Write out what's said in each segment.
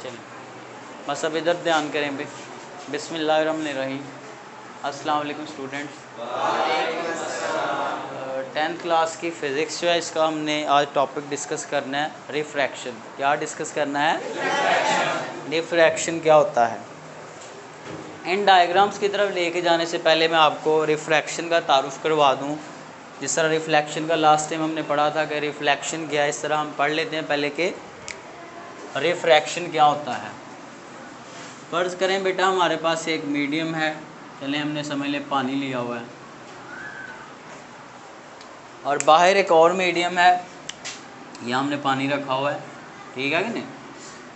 चलें बस अब इधर ध्यान करें भी। बिस्मिल्लाहिर्रहमानिर्रहीम। अस्सलाम वालेकुम स्टूडेंट्स। 10th क्लास की फ़िज़िक्स जो है इसका हमने आज टॉपिक डिस्कस करना है रिफ्रैक्शन। क्या डिस्कस करना है? रिफ्रैक्शन क्या होता है। इन डायग्राम्स की तरफ लेके जाने से पहले मैं आपको रिफ्रैक्शन का तारुफ करवा दूं। जिस तरह रिफ्लेक्शन का लास्ट टाइम हमने पढ़ा था कि रिफ्लेक्शन क्या है, इस तरह हम पढ़ लेते हैं पहले कि रिफ्रैक्शन क्या होता है। फ़र्ज़ करें बेटा हमारे पास एक मीडियम है, चलें हमने समझ लें पानी लिया हुआ है, और बाहर एक और मीडियम है, यहाँ हमने पानी रखा हुआ है, ठीक है कि नहीं।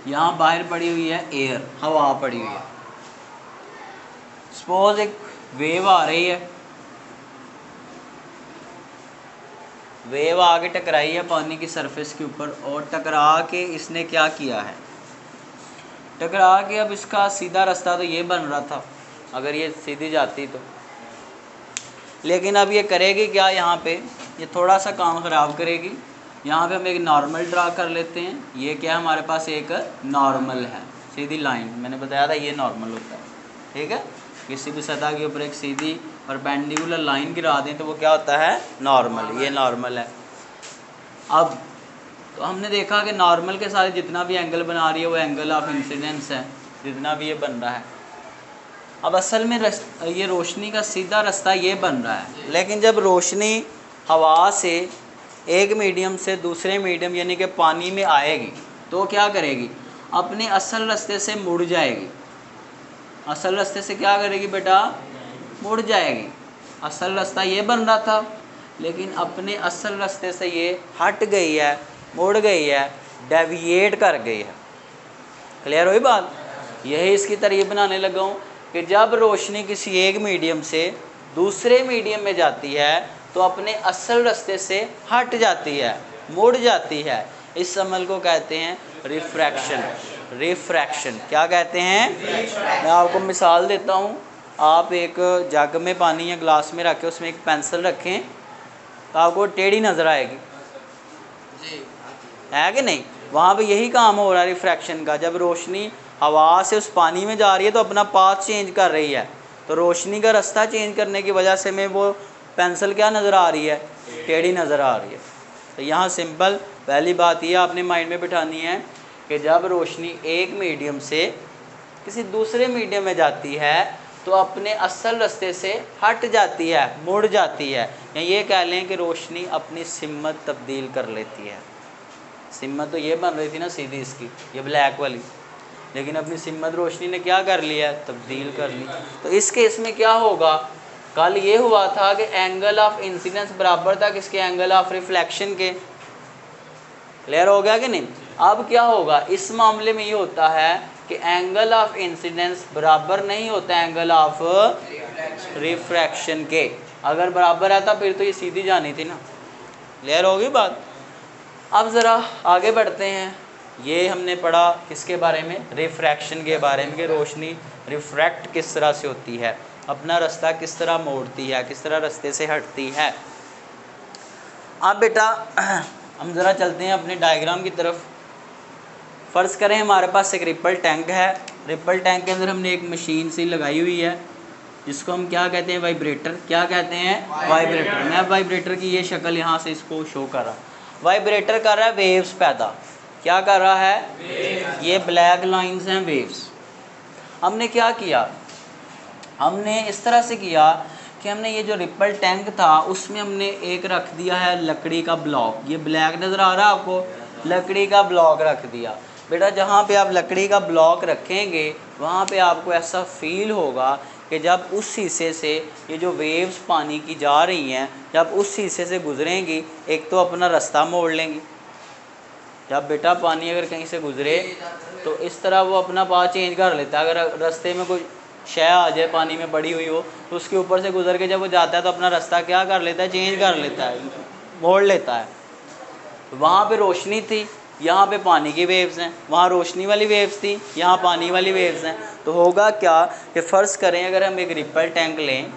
यहाँ बाहर पड़ी हुई है एयर, हवा पड़ी हुई है। सपोज एक वेव आ रही है, वेव आके टकराई है पानी की सरफेस के ऊपर, और टकरा के इसने क्या किया है, टकरा के अब इसका सीधा रास्ता तो ये बन रहा था अगर ये सीधी जाती तो, लेकिन अब ये करेगी क्या, यहाँ पे ये थोड़ा सा काम ख़राब करेगी। यहाँ पे हम एक नॉर्मल ड्रा कर लेते हैं। ये क्या हमारे पास एक नॉर्मल है, सीधी लाइन, मैंने बताया था ये नॉर्मल होता है, ठीक है। किसी भी सतह के ऊपर एक सीधी परपेंडिकुलर लाइन गिरा दें तो वो क्या होता है, नॉर्मल। ये नॉर्मल है। अब तो हमने देखा कि नॉर्मल के साथ जितना भी एंगल बना रही है वो एंगल ऑफ इंसिडेंस है, जितना भी ये बन रहा है। अब असल में ये रोशनी का सीधा रास्ता ये बन रहा है, लेकिन जब रोशनी हवा से एक मीडियम से दूसरे मीडियम यानी कि पानी में आएगी तो क्या करेगी, अपने असल रास्ते से मुड़ जाएगी। असल रास्ते से क्या करेगी बेटा, मुड़ जाएगी। असल रास्ता ये बन रहा था, लेकिन अपने असल रास्ते से ये हट गई है, मुड़ गई है, डेविएट कर गई है। क्लियर हुई बात। यही इसकी तरह बनाने लगा हूँ कि जब रोशनी किसी एक मीडियम से दूसरे मीडियम में जाती है तो अपने असल रास्ते से हट जाती है, मुड़ जाती है। इस अमल को कहते हैं रिफ्रैक्शन। रिफ्रैक्शन क्या कहते हैं, मैं आपको मिसाल देता हूँ। आप एक जग में पानी या ग्लास में रखें, उसमें एक पेंसिल रखें तो आपको टेढ़ी नज़र आएगी, है कि नहीं। वहाँ पे यही काम हो रहा है रिफ्रैक्शन का। जब रोशनी हवा से उस पानी में जा रही है तो अपना पाथ चेंज कर रही है, तो रोशनी का रास्ता चेंज करने की वजह से में वो पेंसिल क्या नज़र आ रही है, टेढ़ी नज़र आ रही है। तो यहाँ सिंपल पहली बात ये आपने माइंड में बिठानी है कि जब रोशनी एक मीडियम से किसी दूसरे मीडियम में जाती है तो अपने असल रास्ते से हट जाती है, मुड़ जाती है, या ये कह लें कि रोशनी अपनी सिमत तब्दील कर लेती है। सिमत तो ये बन रही थी ना सीधी इसकी, ये ब्लैक वाली, लेकिन अपनी सिमत रोशनी ने क्या कर लिया, तब्दील कर ली। तो इस केस में क्या होगा, कल ये हुआ था कि एंगल ऑफ इंसिडेंस बराबर था किसके, एंगल ऑफ रिफ्लेक्शन के। क्लियर हो गया कि नहीं। अब क्या होगा, इस मामले में ये होता है कि एंगल ऑफ इंसिडेंस बराबर नहीं होता एंगल ऑफ रिफ्रैक्शन के। अगर बराबर रहता फिर तो ये सीधी जानी थी ना। क्लियर होगी बात। अब ज़रा आगे बढ़ते हैं। ये हमने पढ़ा किसके बारे में, रिफ्रैक्शन के बारे में, कि रोशनी रिफ्रैक्ट किस तरह से होती है, अपना रास्ता किस तरह मोड़ती है, किस तरह रास्ते से हटती है। अब बेटा हम ज़रा चलते हैं अपने डायग्राम की तरफ। फ़र्ज़ करें हमारे पास एक रिपल टैंक है। रिपल टैंक के अंदर हमने एक मशीन सी लगाई हुई है जिसको हम क्या कहते हैं, वाइब्रेटर। क्या कहते हैं, वाइब्रेटर। मैं वाइब्रेटर की ये शक्ल यहाँ से इसको शो कर रहा हूँ। वाइब्रेटर कर रहा है वेव्स पैदा। क्या कर रहा है, ये ब्लैक लाइंस हैं वेव्स। हमने क्या किया, हमने इस तरह से किया कि हमने ये जो रिपल टैंक था उसमें हमने एक रख दिया है लकड़ी का ब्लॉक। ये ब्लैक नज़र आ रहा है आपको, लकड़ी का ब्लॉक रख दिया। बेटा जहाँ पे आप लकड़ी का ब्लॉक रखेंगे वहाँ पे आपको ऐसा फील होगा कि जब उस हिस्से से ये जो वेव्स पानी की जा रही हैं, जब उस हिस्से से गुजरेंगी, एक तो अपना रास्ता मोड़ लेंगी। जब बेटा पानी अगर कहीं से गुजरे तो इस तरह वो अपना पाथ चेंज कर लेता है। अगर रास्ते में कोई शय आ जाए पानी में पड़ी हुई हो तो उसके ऊपर से गुजर के जब वो जाता है तो अपना रास्ता क्या कर लेता है, चेंज कर लेता है, मोड़ लेता है। वहाँ पे रोशनी थी, यहाँ पे पानी की वेव्स हैं। वहाँ रोशनी वाली वेव्स थी, यहाँ पानी वाली वेव्स हैं। तो होगा क्या कि फ़र्ज़ करें अगर हम एक रिपल टैंक लें,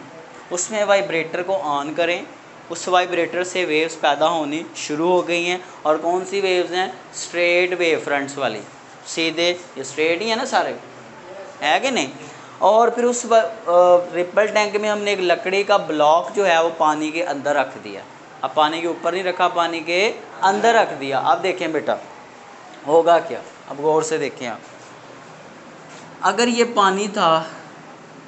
उसमें वाइब्रेटर को ऑन करें, उस वाइब्रेटर से वेव्स पैदा होनी शुरू हो गई हैं। और कौन सी वेव्स हैं, स्ट्रेट वेव फ्रंट्स वाली। सीधे, ये स्ट्रेट ही है ना सारे, है कि नहीं। और फिर उस रिपल टैंक में हमने एक लकड़ी का ब्लॉक जो है वो पानी के अंदर रख दिया। अब पानी के ऊपर नहीं रखा, पानी के अंदर रख दिया। अब देखें बेटा होगा क्या, अब गौर से देखें आप। अगर ये पानी था,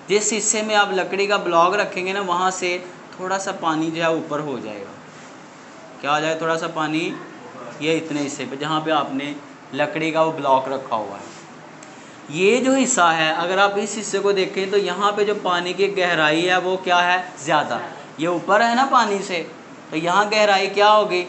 जिस हिस्से में आप लकड़ी का ब्लॉक रखेंगे ना, वहाँ से थोड़ा सा पानी जो है ऊपर हो जाएगा। क्या आ जाए, थोड़ा सा पानी ये इतने हिस्से पे जहाँ पे आपने लकड़ी का वो ब्लॉक रखा हुआ है। ये जो हिस्सा है, अगर आप इस हिस्से को देखें तो यहाँ पे जो पानी की गहराई है वो क्या है, ज़्यादा। ये ऊपर है ना पानी से, तो यहाँ गहराई क्या होगी,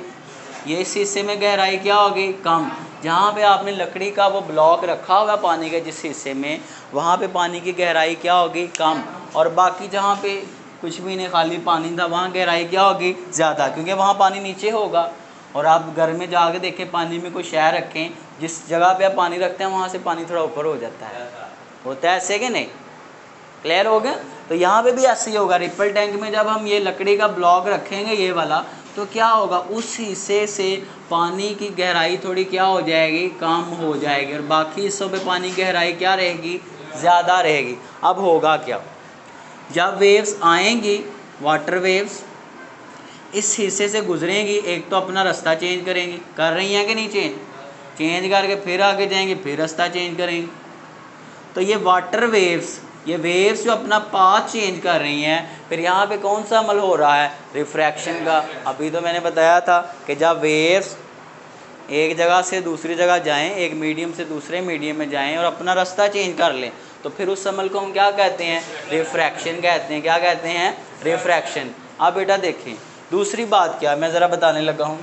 ये इस हिस्से में गहराई क्या होगी, कम। जहाँ पे आपने लकड़ी का वो ब्लॉक रखा हुआ पानी के जिस हिस्से में, वहाँ पे पानी की गहराई क्या होगी, कम। और बाकी जहाँ पे कुछ भी नहीं, खाली पानी था, वहाँ गहराई क्या होगी, ज़्यादा, क्योंकि वहाँ पानी नीचे होगा। और आप घर में जाके देखें, पानी में कोई शहर रखें, जिस जगह पे आप पानी रखते हैं वहाँ से पानी थोड़ा ऊपर हो जाता है, होता है ऐसे कि नहीं, क्लियर हो गया। तो यहाँ पे भी ऐसे ही होगा। रिपल टैंक में जब हम ये लकड़ी का ब्लॉक रखेंगे ये वाला, तो क्या होगा, उस हिस्से से पानी की गहराई थोड़ी क्या हो जाएगी, कम हो जाएगी, और बाकी हिस्सों पे पानी की गहराई क्या रहेगी, ज़्यादा रहेगी। अब होगा क्या, जब वेव्स आएंगी, वाटर वेव्स इस हिस्से से गुजरेंगी, एक तो अपना रास्ता चेंज करेंगी, कर रही हैं कि नहीं, चेंज करके फिर आगे जाएंगे, फिर रास्ता चेंज करेंगे। तो ये वाटर वेव्स, ये वेव्स जो अपना पाथ चेंज कर रही हैं, फिर यहाँ पे कौन सा अमल हो रहा है, रिफ्रैक्शन का। अभी तो मैंने बताया था कि जब वेव्स एक जगह से दूसरी जगह जाएं, एक मीडियम से दूसरे मीडियम में जाएं और अपना रास्ता चेंज कर लें, तो फिर उस अमल को हम क्या कहते हैं, रिफ्रैक्शन कहते हैं। क्या कहते हैं, रिफ्रैक्शन। अब बेटा देखें दूसरी बात क्या, मैं ज़रा बताने लगा हूँ।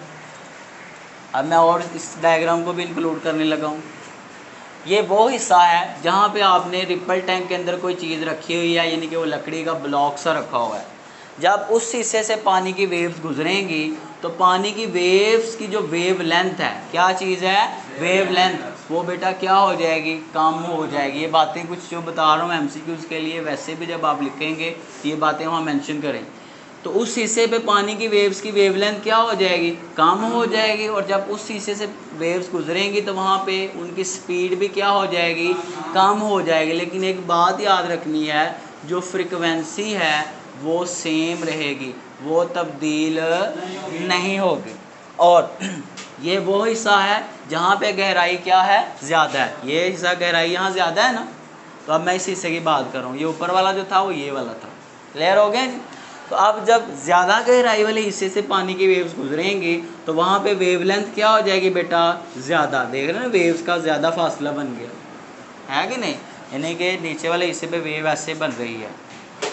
अब मैं और इस डायग्राम को भी इंक्लूड करने लगा हूँ। ये वो हिस्सा है जहाँ पे आपने रिपल टैंक के अंदर कोई चीज़ रखी हुई है, यानी कि वो लकड़ी का ब्लॉक सा रखा हुआ है। जब उस हिस्से से पानी की वेव्स गुजरेंगी, तो पानी की वेव्स की जो वेव लेंथ है, क्या चीज़ है, वेव लेंथ, वो बेटा क्या हो जाएगी, कम हो जाएगी। ये बातें कुछ जो बता रहा हूँ MCQs के लिए, वैसे भी जब आप लिखेंगे ये बातें वहाँ मेंशन करें। तो उस हिस्से पे पानी की वेव्स की वेवलेंथ क्या हो जाएगी, कम हो जाएगी। और जब उस हिस्से से वेव्स गुजरेंगी तो वहाँ पे उनकी स्पीड भी क्या हो जाएगी, कम हो जाएगी। लेकिन एक बात याद रखनी है, जो फ्रिक्वेंसी है वो सेम रहेगी, वो तब्दील नहीं होगी। और ये वो हिस्सा है जहाँ पे गहराई क्या है, ज़्यादा है। ये हिस्सा गहराई यहाँ ज़्यादा है ना, तो अब मैं इस हिस्से की बात कर रहा हूँ। ये ऊपर वाला जो था वो ये वाला था, क्लियर हो गया जी। तो अब जब ज़्यादा गहराई वाले हिस्से से पानी की वेव्स गुजरेंगी तो वहाँ पे वेवलेंथ क्या हो जाएगी बेटा, ज़्यादा। देख रहे हैं वेव्स का ज़्यादा फासला बन गया है कि नहीं, यानी कि नीचे वाले हिस्से पे वेव ऐसे बन रही है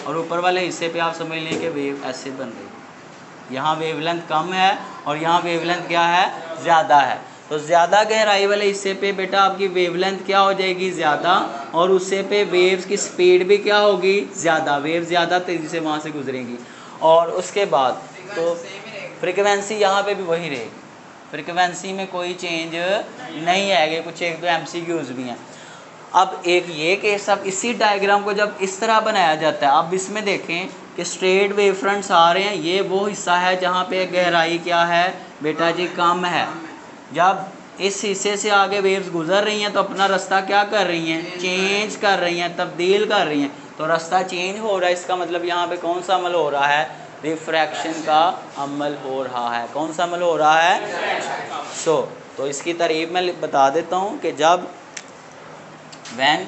और ऊपर वाले हिस्से पे आप समझ लें कि वेव ऐसे बन रही है। यहाँ वेवलेंथ कम है और यहाँ वेवलेंथ क्या है, ज़्यादा है। तो ज़्यादा गहराई वाले हिस्से पे बेटा आपकी वेवलेंथ क्या हो जाएगी, ज़्यादा, और उससे पे वेव्स की स्पीड भी क्या होगी, ज़्यादा। वेव ज़्यादा तेज़ी से वहाँ से गुजरेंगी। और उसके बाद तो फ्रिक्वेंसी यहाँ पे भी वही रहेगी, फ्रिक्वेंसी में कोई चेंज नहीं आएगी। कुछ एक तो MCQs भी हैं। अब एक ये केस, अब इसी डायग्राम को जब इस तरह बनाया जाता है, अब इसमें देखें कि स्ट्रेट वेव फ्रंट्स आ रहे हैं। ये वो हिस्सा है जहाँ पे गहराई क्या है बेटा जी, कम है। जब इस हिस्से से आगे वेव्स गुजर रही हैं तो अपना रास्ता क्या कर रही हैं, चेंज कर रही हैं, तब्दील कर रही हैं। तो रास्ता चेंज हो रहा है, इसका मतलब यहाँ पे कौन सा अमल हो रहा है, रिफ्रैक्शन का अमल हो रहा है। कौन सा अमल हो रहा है, तो इसकी तारीफ मैं बता देता हूँ कि जब when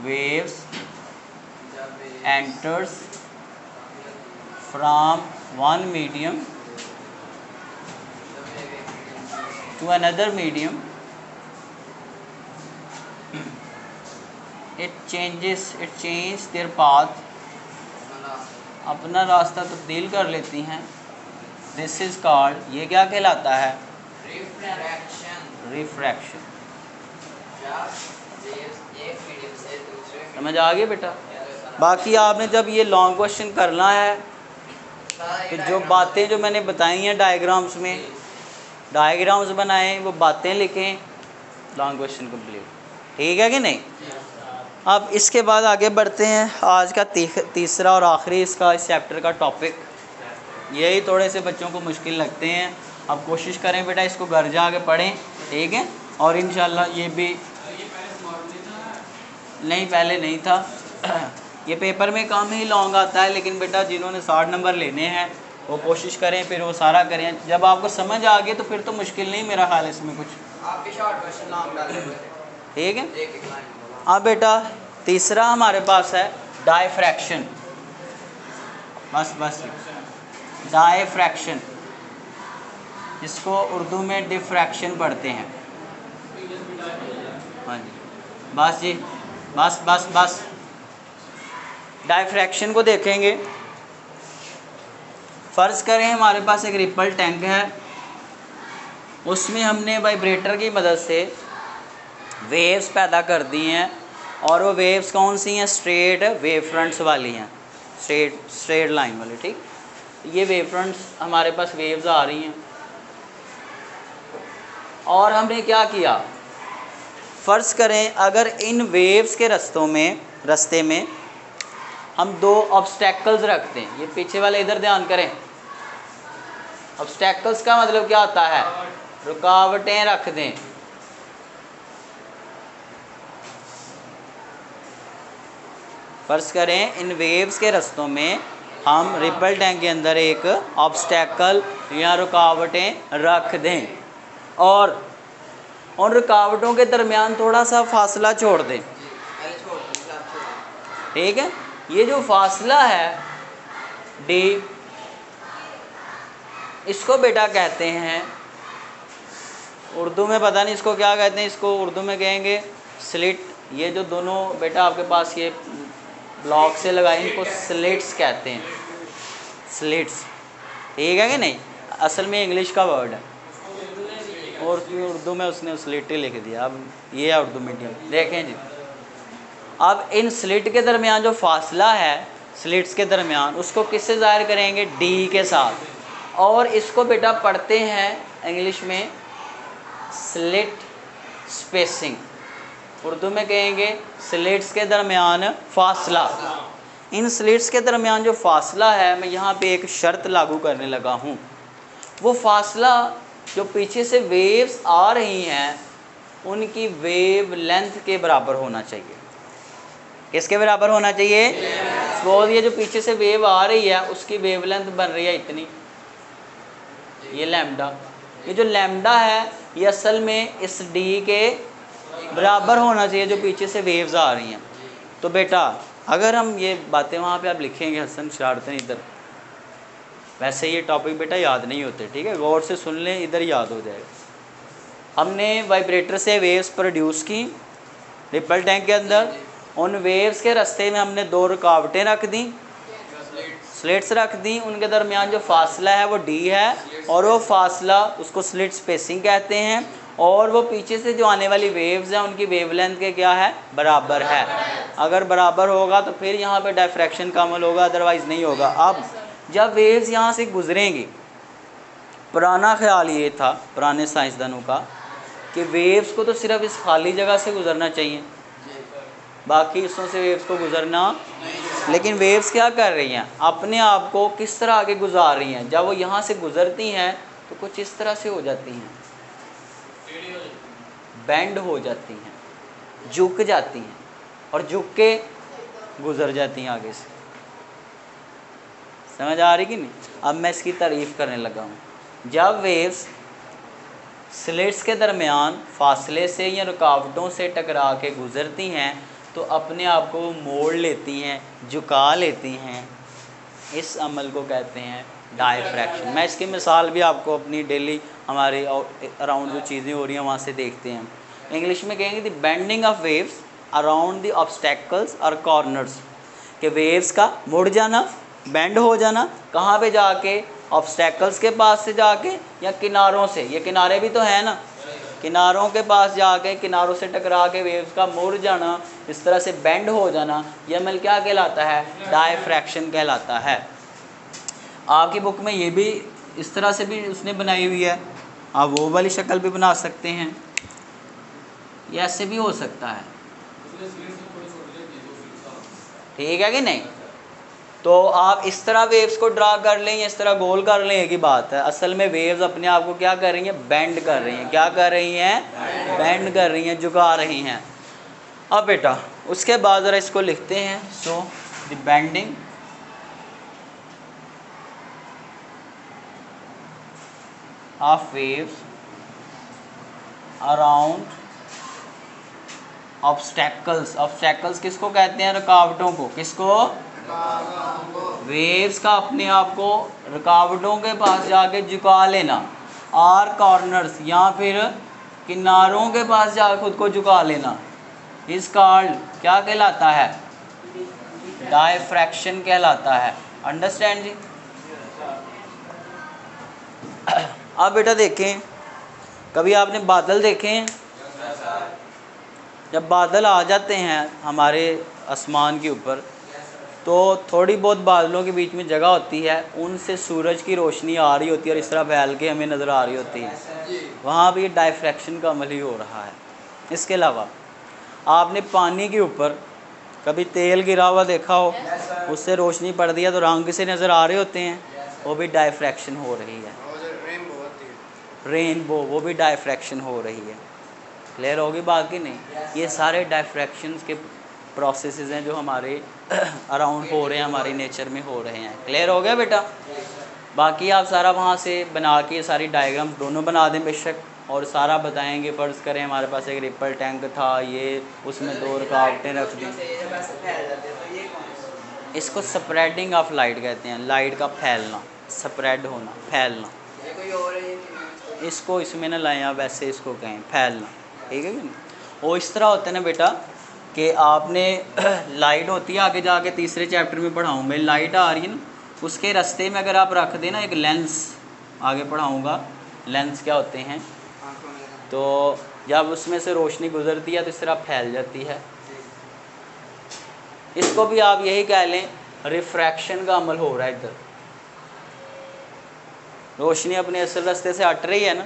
waves enters from one medium to another medium, it changes their path, अपना रास्ता तब्दील कर लेती हैं। दिस इज कॉल्ड, ये क्या कहलाता है, रिफ्रैक्शन। समझ आ गई बेटा। बाकी आपने जब ये लॉन्ग क्वेश्चन करना है तो जो बातें जो मैंने बताई हैं डायग्राम्स में, डायग्राम्स बनाएं, वो बातें लिखें, लॉन्ग क्वेश्चन कंप्लीट, ठीक है कि नहीं। अब इसके बाद आगे बढ़ते हैं। आज का तीसरा और आखिरी इसका इस चैप्टर का टॉपिक, यही थोड़े से बच्चों को मुश्किल लगते हैं। अब कोशिश करें बेटा इसको घर जा के पढ़ें ठीक है। और इंशाल्लाह ये भी नहीं, पहले नहीं था। ये पेपर में कम ही लॉन्ग आता है, लेकिन बेटा जिन्होंने 60 नंबर लेने हैं वो कोशिश करें, फिर वो सारा करें। जब आपको समझ आ गई तो फिर तो मुश्किल नहीं मेरा ख्याल इसमें कुछ। ठीक है। अब बेटा तीसरा हमारे पास है डायफ्रैक्शन। बस डायफ्रैक्शन, इसको उर्दू में डिफ्रैक्शन पढ़ते हैं। हाँ जी, बस जी, बस डायफ्रैक्शन को देखेंगे। फ़र्ज़ करें हमारे पास एक रिपल टैंक है, उसमें हमने वाइब्रेटर की मदद से वेव्स पैदा कर दी हैं, और वो वेव्स कौन सी हैं? स्ट्रेट वेव फ्रंट्स वाली हैं, स्ट्रेट लाइन वाली। ठीक, ये वेव फ्रंट्स हमारे पास वेव्स आ रही हैं, और हमने क्या किया? फ़र्ज़ करें अगर इन वेव्स के रास्ते में हम दो ऑब्स्टेकल्स रखते हैं। ये पीछे वाले इधर ध्यान करें। ऑब्स्टेकल्स का मतलब क्या होता है? रुकावटें रख दें। फ़र्ज़ करें इन वेव्स के रास्तों में हम रिपल टैंक के अंदर एक ऑब्स्टेकल या रुकावटें रख दें, और उन रुकावटों के दरमियान थोड़ा सा फासला छोड़ दें। ठीक है। ये जो फासला है डी, इसको बेटा कहते हैं उर्दू में, पता नहीं इसको क्या कहते हैं, इसको उर्दू में कहेंगे स्लिट। ये जो दोनों बेटा आपके पास ये ब्लॉक से लगाए, इनको स्लिट्स कहते हैं, स्लिट्स। ठीक है कि नहीं? असल में इंग्लिश का वर्ड है, और उर्दू में उसने स्लिट ही लिख दिया। अब ये है उर्दू मीडियम। देखें जी, अब इन स्लिट के दरमियान जो फासला है स्लिट्स के दरमियान, उसको किससे ज़ाहिर करेंगे? डी के साथ। और इसको बेटा पढ़ते हैं इंग्लिश में स्लिट स्पेसिंग, उर्दू में कहेंगे स्लिट्स के दरमियान फासला। इन स्लिट्स के दरमियान जो फासला है, मैं यहाँ पे एक शर्त लागू करने लगा हूँ। वो फासला जो पीछे से वेव्स आ रही हैं उनकी वेव लेंथ के बराबर होना चाहिए। किसके बराबर होना चाहिए? सपोज ये जो पीछे से वेव आ रही है उसकी वेव लेंथ बन रही है इतनी, ये लैम्डा। ये जो लैम्डा है ये असल में इस डी के बराबर होना चाहिए जो पीछे से वेव्स आ रही हैं। तो बेटा अगर हम ये बातें वहाँ पे आप लिखेंगे, हसन शरारतें इधर, वैसे ये टॉपिक बेटा याद नहीं होते। ठीक है, गौर से सुन लें, इधर याद हो जाएगा। हमने वाइब्रेटर से वेव्स प्रोड्यूस की रिपल टैंक के अंदर। उन वेव्स के रास्ते में हमने दो रुकावटें रख दी, स्लिट्स रख दी। उनके दरमियान जो फासला है वो डी है, और वो फासला उसको स्लिट स्पेसिंग कहते हैं। और वो पीछे से जो आने वाली वेव्स हैं उनकी वेवलेंथ के क्या है? बराबर है। अगर बराबर होगा तो फिर यहाँ पे डायफ्रैक्शन का अमल होगा, अदरवाइज़ नहीं होगा। अब जब वेव्स यहाँ से गुजरेंगी, पुराना ख्याल ये था पुराने साइंसदानों का कि वेव्स को तो सिर्फ इस खाली जगह से गुजरना चाहिए, बाकी हिस्सों से वेव्स को गुजरना। लेकिन वेव्स क्या कर रही हैं? अपने आप को किस तरह आगे गुजार रही हैं? जब वो यहाँ से गुजरती हैं तो कुछ इस तरह से हो जाती हैं, बेंड हो जाती हैं, झुक जाती हैं, और झुक के गुजर जाती हैं आगे से। समझ आ रही कि नहीं? अब मैं इसकी तारीफ़ करने लगा हूँ। जब वेव्स स्लिट्स के दरमियान फासले से या रुकावटों से टकरा के गुजरती हैं तो अपने आप को मोड़ लेती हैं, झुका लेती हैं। इस अमल को कहते हैं डायफ्रैक्शन। मैं इसकी मिसाल भी आपको अपनी डेली हमारे अराउंड जो चीज़ें हो रही हैं वहाँ से देखते हैं। इंग्लिश में कहेंगे the bending of waves around the obstacles और कॉर्नर्स, के वेव्स का मुड़ जाना, बेंड हो जाना, कहाँ पे जाके? ऑब्स्टेकल्स के पास से जाके या किनारों से। ये किनारे भी तो हैं ना, किनारों के पास जाके किनारों से टकरा के वेव्स का मुड़ जाना, इस तरह से बेंड हो जाना, यह अमल क्या कहलाता है? डायफ्रैक्शन कहलाता है। आपकी बुक में ये भी इस तरह से भी उसने बनाई हुई है, आप वो वाली शक्ल भी बना सकते हैं, ये ऐसे भी हो सकता है। ठीक है कि नहीं? तो आप इस तरह वेव्स को ड्रा कर लें या इस तरह गोल कर लें, एक ही बात है। असल में वेव्स अपने आप को क्या कर रही हैं, बेंड कर रही हैं। क्या कर रही हैं, बेंड कर रही हैं, झुका रही हैं। अब बेटा उसके बाद ज़रा इसको लिखते हैं। So the bending of waves around obstacles. Obstacles किसको कहते हैं, रुकावटों को। किसको, वेव्स का अपने आप को रुकावटों के पास जाके झुका लेना, आर कॉर्नर्स या फिर किनारों के पास जाकर खुद को झुका लेना, इस कॉल्ड क्या कहलाता है, डायफ्रैक्शन कहलाता है। अंडरस्टैंड जी। अब बेटा देखें, कभी आपने बादल देखे हैं? जब बादल आ जाते हैं हमारे आसमान के ऊपर, तो थोड़ी बहुत बादलों के बीच में जगह होती है, उनसे सूरज की रोशनी आ रही होती है और इस तरह फैल के हमें नज़र आ रही होती है। वहाँ भी डायफ्रैक्शन का अमल ही हो रहा है। इसके अलावा आपने पानी के ऊपर कभी तेल गिरा हुआ देखा हो, उससे रोशनी पड़ रही है तो रंग से नज़र आ रहे होते हैं, वो भी डायफ्रैक्शन हो रही है। रेनबो, वो भी डायफ्रैक्शन हो रही है। क्लियर होगी बात की नहीं? ये सारे डायफ्रैक्शंस के प्रोसेसेस हैं जो हमारे अराउंड हो रहे हैं, हमारी नेचर में हो रहे हैं। क्लियर हो गया बेटा? बाकी आप सारा वहाँ से बना के सारी डायग्राम्स दोनों बना दें बेशक, और सारा बताएंगे। फ़र्ज़ करें हमारे पास एक रिपल टैंक था, ये उसमें 2 रुकावटें रख दी। इसको स्प्रेडिंग ऑफ लाइट कहते हैं, लाइट का फैलना, स्प्रेड होना, फैलना। इसको इसमें ना लाएं आप, वैसे इसको कहें फैलना, ठीक है कि नहीं? वो इस तरह होता है ना बेटा कि आपने लाइट होती है, आगे जाके तीसरे चैप्टर में पढ़ाऊँ मैं, लाइट आ रही है ना, उसके रास्ते में अगर आप रख देना एक लेंस, आगे पढ़ाऊँगा लेंस क्या होते हैं, तो जब उसमें से रोशनी गुजरती है तो इस तरह फैल जाती है। इसको भी आप यही कह लें, रिफ्रैक्शन का अमल हो रहा है। इधर रोशनी अपने असल रास्ते से हट रही है ना,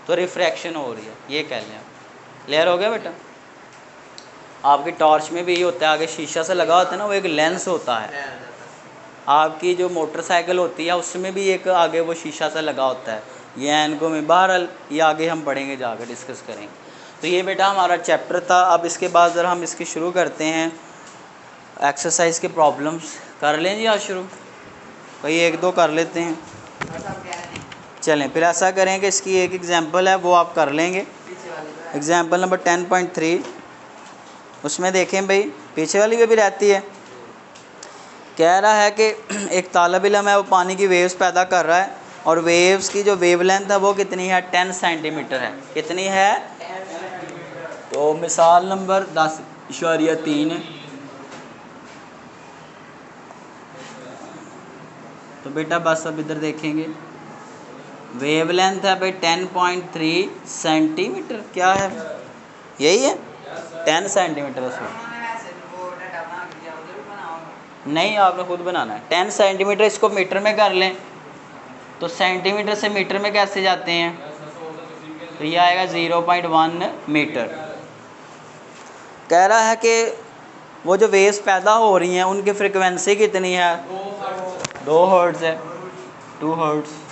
तो रिफ्रैक्शन हो रही है, ये कह लें आप। क्लियर हो गया बेटा? आपकी टॉर्च में भी यही होता है, आगे शीशा से लगा होता है ना, वो एक लेंस होता है। आपकी जो मोटरसाइकिल होती है उसमें भी एक आगे वो शीशा सा लगा होता है। ये इनको में बहरहाल ये आगे हम पढ़ेंगे, जाकर डिस्कस करेंगे। तो ये बेटा हमारा चैप्टर था। अब इसके बाद ज़रा हम इसकी शुरू करते हैं, एक्सरसाइज के प्रॉब्लम्स कर लें जी आज शुरू, कोई 1-2 कर लेते हैं। चलें फिर ऐसा करें कि इसकी एक एग्ज़ाम्पल है वो आप कर लेंगे। एग्ज़ाम्पल नंबर 10.3, उसमें देखें भाई, पीछे वाली भी रहती है। कह रहा है कि एक तालिब इल्म है, वो पानी की वेव्स पैदा कर रहा है, और वेव्स की जो वेवलेंथ है वो कितनी है, 10 सेंटीमीटर है। कितनी है? तो मिसाल नंबर 10.3 तो बेटा बस अब इधर देखेंगे, वेवलेंथ है भाई 10.3 सेंटीमीटर। क्या है? यही है 10 सेंटीमीटर। उसमें नहीं, आपने खुद बनाना है। 10 सेंटीमीटर इसको मीटर में कर लें, तो सेंटीमीटर से मीटर में कैसे जाते हैं, तो ये आएगा 0.1 मीटर। कह रहा है कि वो जो वेव्स पैदा हो रही हैं उनकी फ्रिक्वेंसी कितनी है, 2 हर्ट्ज़ है, 2 हर्ट्ज़।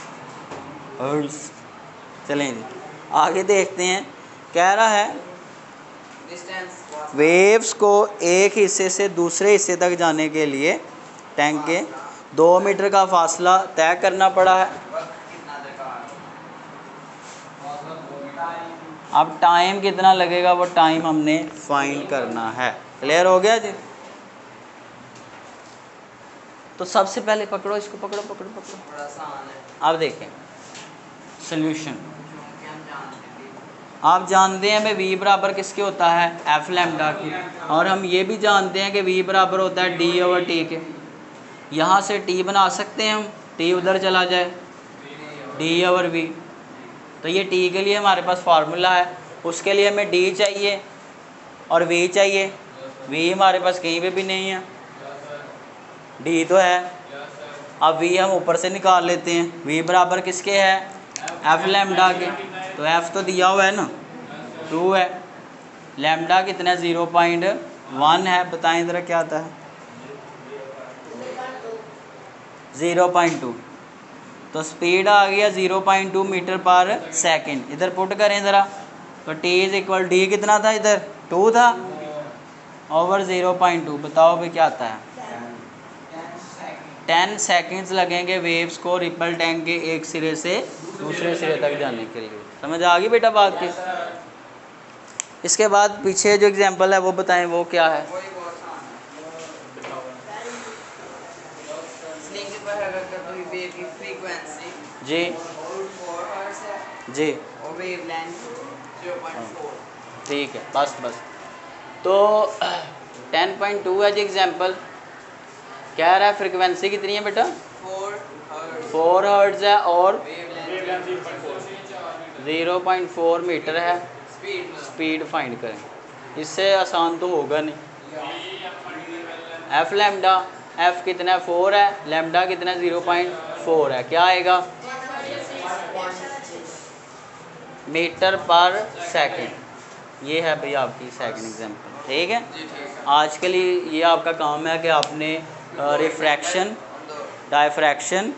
चलें जी आगे देखते हैं। कह रहा है वेव्स को एक हिस्से से दूसरे हिस्से तक जाने के लिए टैंक के 2 मीटर का फासला तय करना पड़ा है। अब टाइम कितना लगेगा वो टाइम हमने फाइंड करना है। क्लियर हो गया जी? तो सबसे पहले पकड़ो इसको, पकड़ो पकड़ो पकड़ो। अब देखें सॉल्यूशन। आप जानते हैं भाई v बराबर किसके होता है, एफ लैम्डा की, और हम ये भी जानते हैं कि v बराबर होता है d/t के। यहाँ से t बना सकते हैं हम, t उधर चला जाए, d/v। तो ये t के लिए हमारे पास फार्मूला है, उसके लिए हमें d चाहिए और v चाहिए। v हमारे पास कहीं पे भी नहीं है, d तो है। अब v हम ऊपर से निकाल लेते हैं। v बराबर किसके है, एफ लैम्डा के, तो f तो दिया हुआ है ना, 2 है। लैम्डा कितना है, 0.1 है। बताएं ज़रा क्या आता है, 0.2, तो स्पीड आ गया 0.2 मीटर पर सेकंड। इधर पुट करें ज़रा, तो t इज इक्वल डी कितना था इधर 2 था ओवर 0.2, बताओ भाई क्या आता है। 10 सेकंड्स लगेंगे वेव्स को रिपल टैंक के एक सिरे से दूसरे सिरे तक जाने के लिए। समझ आ गई बेटा बात की। इसके बाद पीछे जो एग्जांपल है वो बताएं, वो क्या है। जी जी ठीक है, बस तो 10.2 है जी एग्जांपल। कह रहा है फ्रीक्वेंसी कितनी है बेटा 4 हर्ट्ज़ है और 0.4 मीटर है। स्पीड फाइंड करें, इससे आसान तो होगा नहीं। एफ लैम्डा, एफ कितना 4 है, लैम्डा कितना 0.4 है, क्या आएगा मीटर पर सेकंड। ये है भाई आपकी सेकंड एग्जांपल, ठीक है। आज के लिए ये आपका काम है कि आपने रिफ्रैक्शन, डायफ्रैक्शन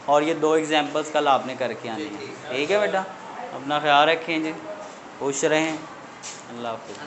और ये 2 एग्जांपल्स कल आपने करके आने हैं, ठीक है बेटा। अपना ख्याल रखें जी, खुश रहें, अल्लाह हाफ़िज़।